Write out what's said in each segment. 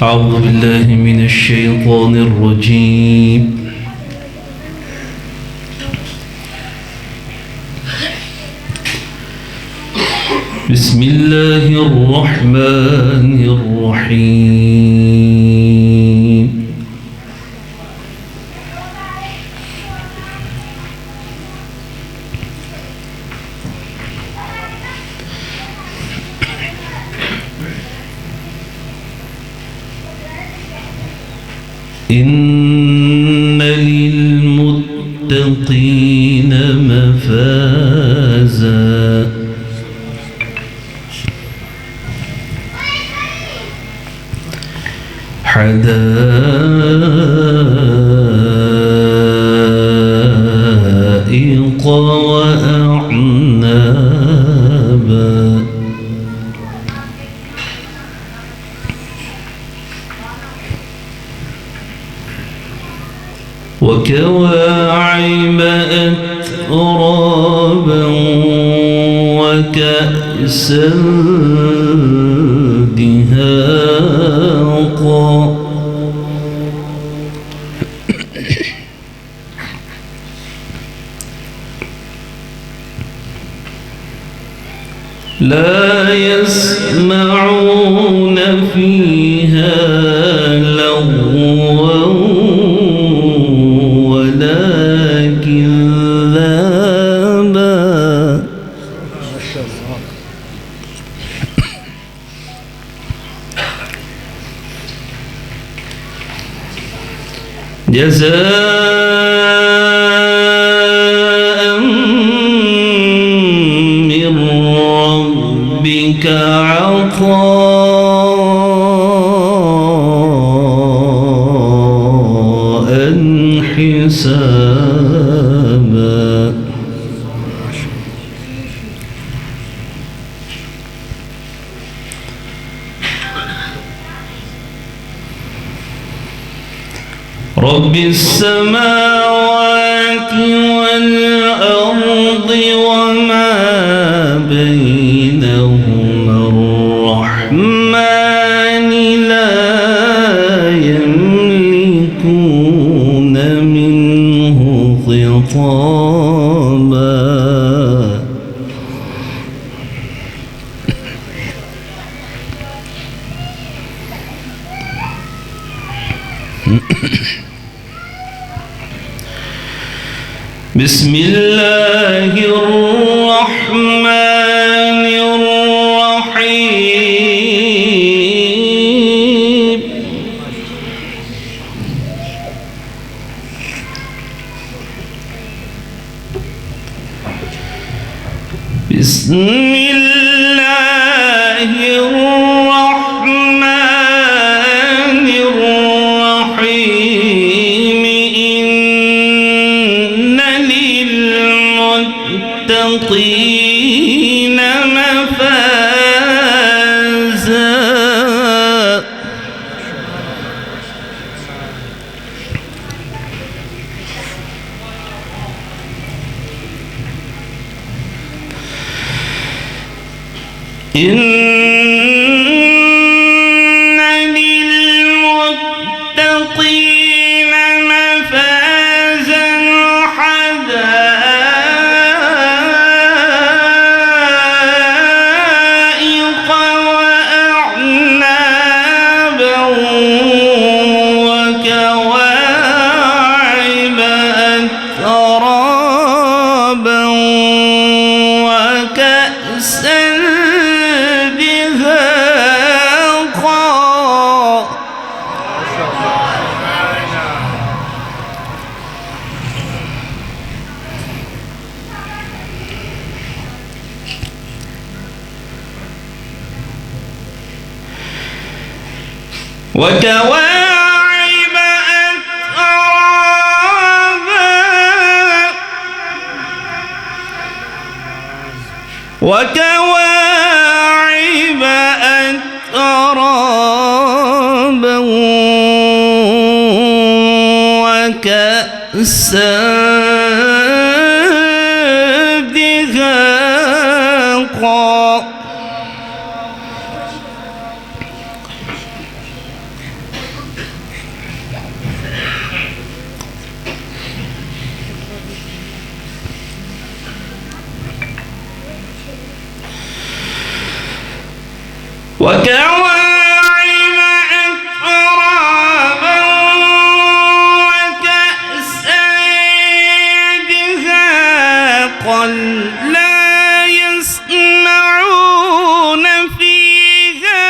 أعوذ بالله من الشيطان الرجيم. بسم الله الرحمن الرحيم. إن للمتقين مفازا حدائق وأعنابا وكواعب أترابا وكأسا دهاقا لا يسمعون فيها لغوا ولا كذابا جزاء من ربك عطاء حسابا رب السماوات والأرض وما بينهما الرحمن لا يملكون منه خطابا بسم الله الرحمن الرحيم بسم الله الرحمن الرحيم للمتقين مفازا إن للمتقين مفازا حدائق وأعنابا وكواعب أترابا وكأسا وكواعب أترابا وكواعب أترابا وكأسا دهاقا وكواعب أترابا وكأسا دهاقا لا يسمعون فيها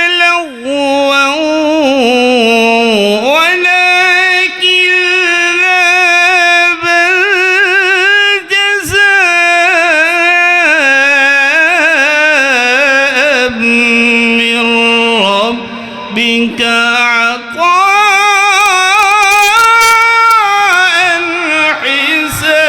لغوا ولا كذابا جزاء من ربك عطاء حسابا.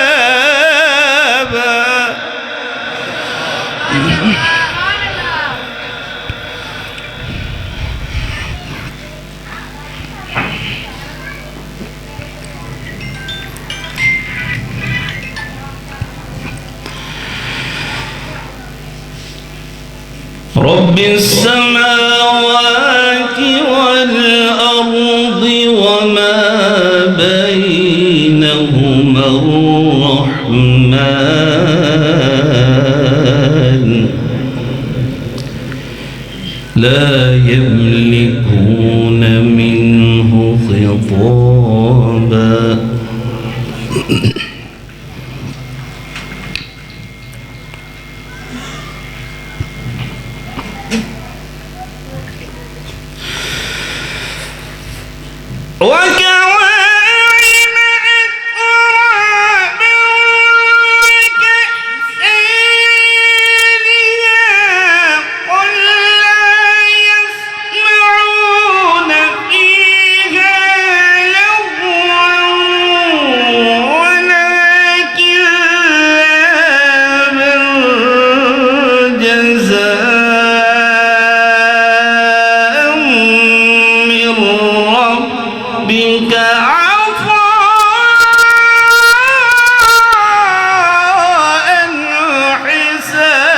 رب السماوات والأرض وما بينهما الرحمن لا يملكون منه خطابا. وكواعب أترابا وكأسا دهاقا لا يسمعون فيها لغوا ولا كذابا جزاء من ربك عطاء حسابا.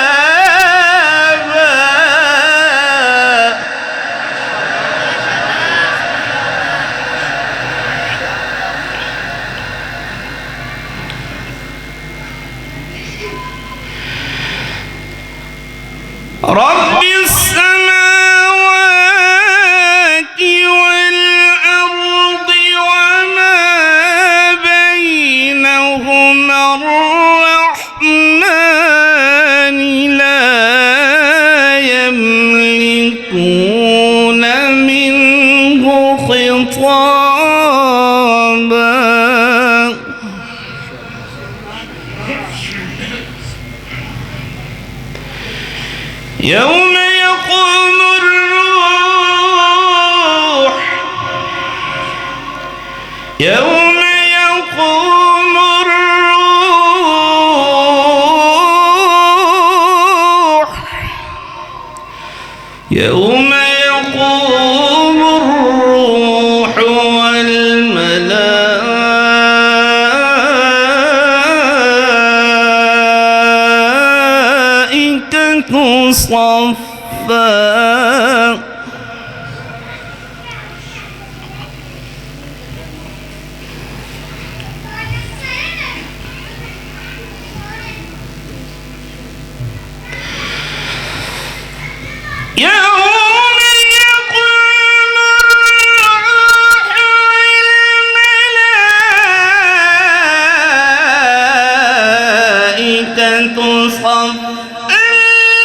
رب السماوات والأرض وما بينهما الرحمن لا يملكون منه خطابا. يوم يقوم الروح يوم يقوم الروح يوم يقوم الروح والملائكة صفا. يوم يقوم الروح والملائكة صفا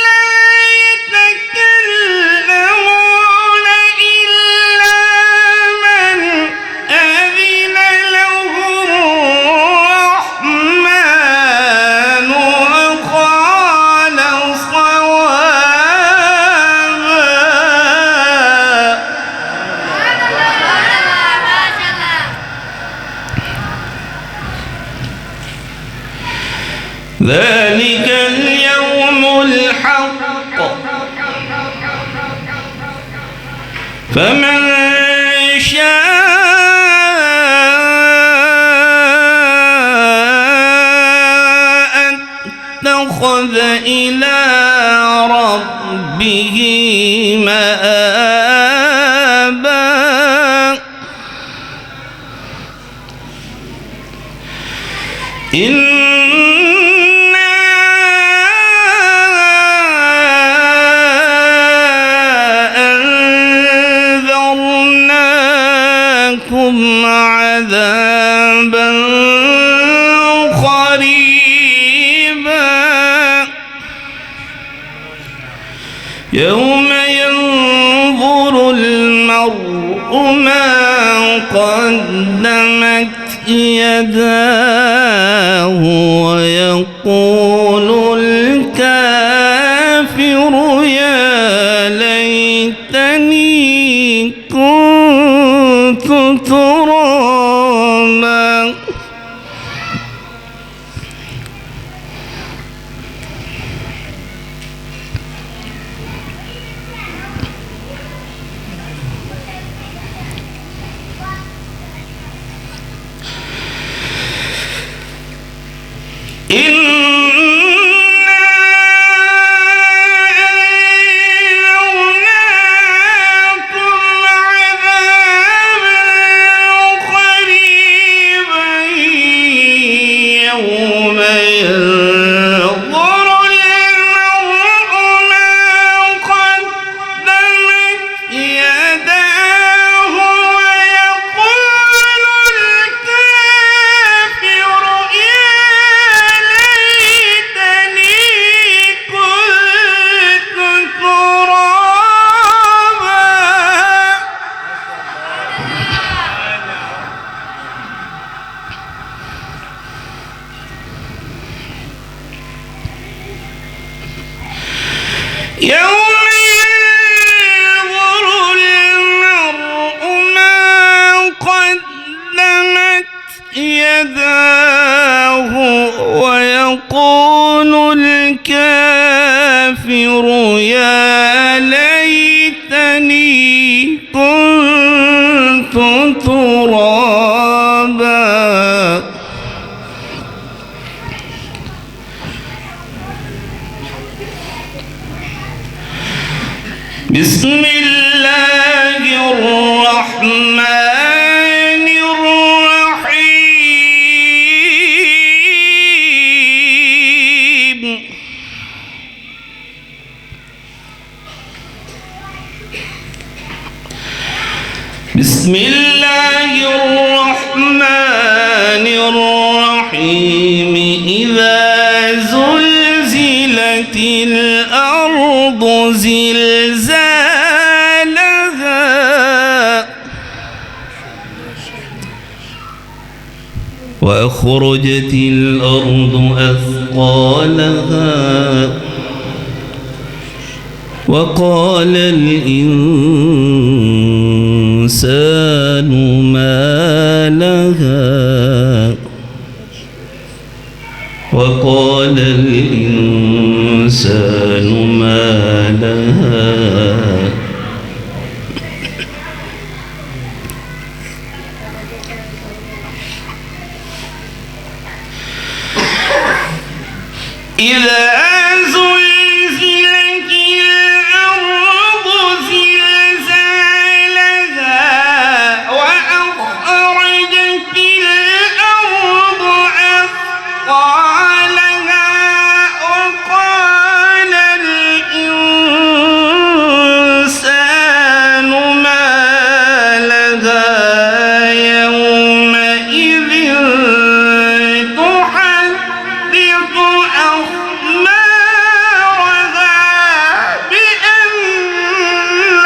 لا يتكلمون إلا من أذن له الرحمن وقال صوابا. ذلك اليوم الحق فمن شاء اتخذ إلى ربه مآبا. إنا يوم ينظر المرء ما قدمت يداه ويقول الكافر يا ليتني كنت ترابا. يوم ينظر المرء ما قدمت يداه ويقول الكافر يا ليتني كنت ترابا. بسم الله الرحمن الرحيم. بسم الله الرحمن الرحيم. إذا زلزلت الأرض زلزالها وأخرجت الأرض أثقالها وقال الإنسان ما لها وقال الإنسان ما لها إذا زلزلت الأرض زلزالها وأخرجت الأرض أثقالها وقال الإنسان ما لها يومئذ تحدث أخبارها بأن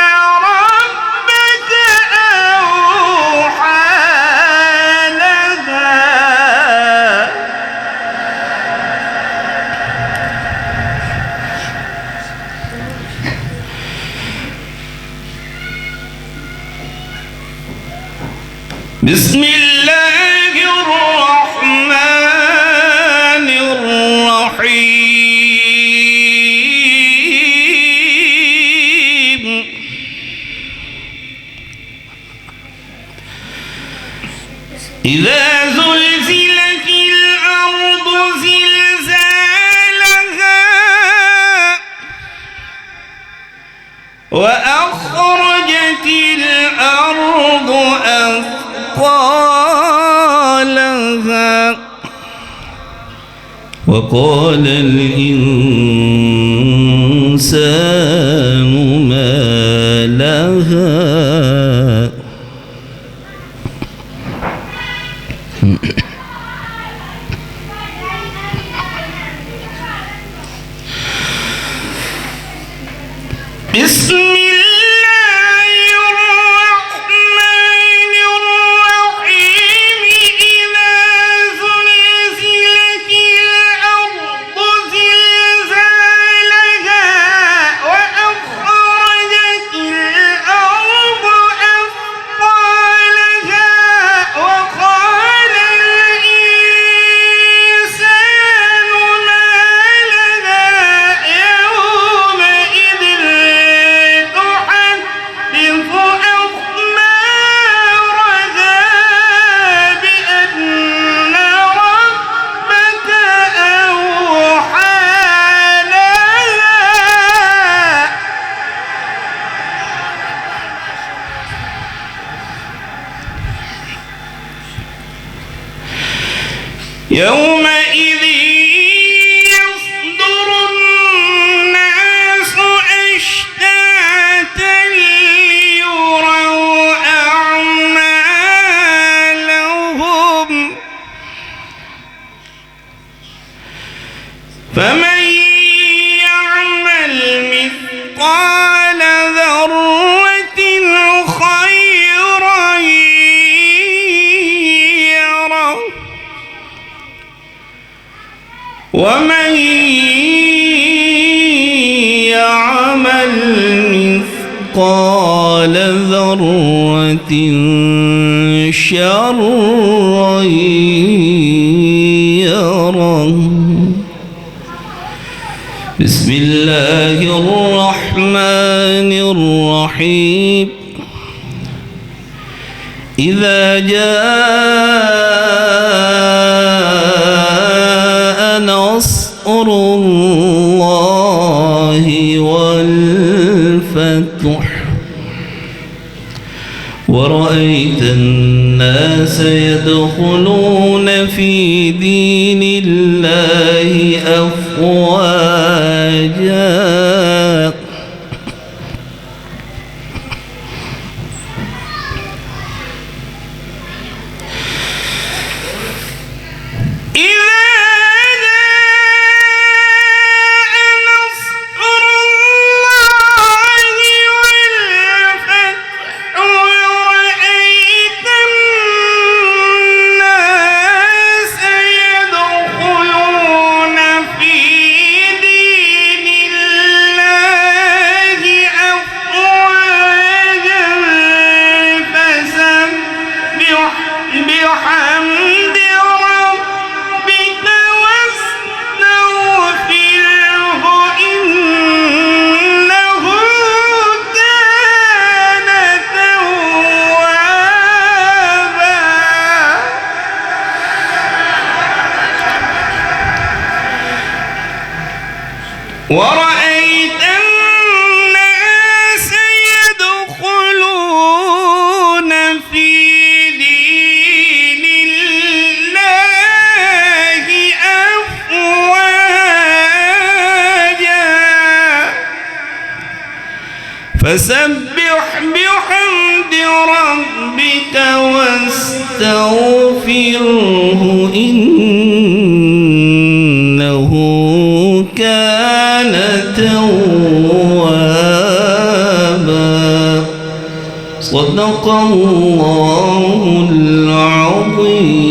ربك أوحى لها. بسم الله الرحمن الرحيم. إذا زلزلت الأرض زلزالها وأخرجت الأرض أثقالها وقال الإنسان ما لها بسم الله الرحمن الرحيم إذا زلزلت الأرض زلزالها وأخرجت الأرض أثقالها وقال الإنسان ما لها يومئذ تحدث أخبارها بأن ربك أوحى لها يومئذ يصدر الناس أشتاتا ليروا أعمالهم فمن يعمل مثقال ذرة خيرا يره ومن يعمل مثقال ذرة شرا يره. بسم الله الرحمن الرحيم إذا جاء نصر الله والفتح ورأيت الناس يدخلون في دين الله أفواجا بحمد ربك واستغفره إنه كان توابا. ورأيت الناس يدخلون في دين الله أفواجا فسبح بحمد ربك واستغفره إنه كان توابا. صدق الله العظيم.